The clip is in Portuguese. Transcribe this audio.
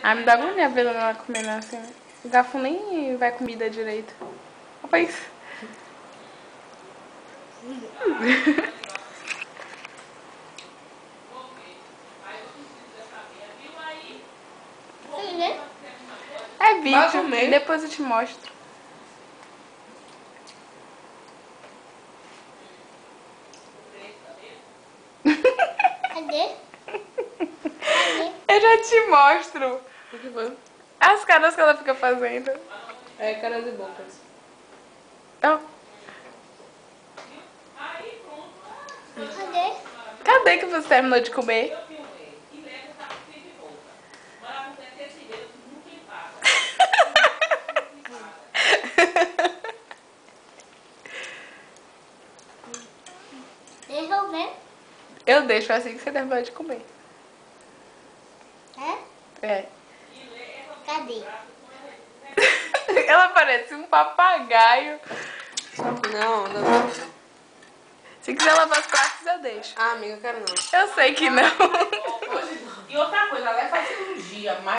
Ah, me dá agonia vendo ela comendo assim. O garfo nem vai comida direito. Rapaz. É vídeo, depois eu te mostro. Cadê? Eu já te mostro. O que foi? As caras que ela fica fazendo. É, caras e bocas. Oh. Cadê? Cadê que você terminou de comer? Deixa eu ver. Eu deixo assim que você terminou de comer. É. Cadê? Ela parece um papagaio. Não. Se quiser lavar os pratos, eu deixo. Ah, amiga, eu quero não. Eu sei que não. E outra coisa, ela vai fazer cirurgia, mas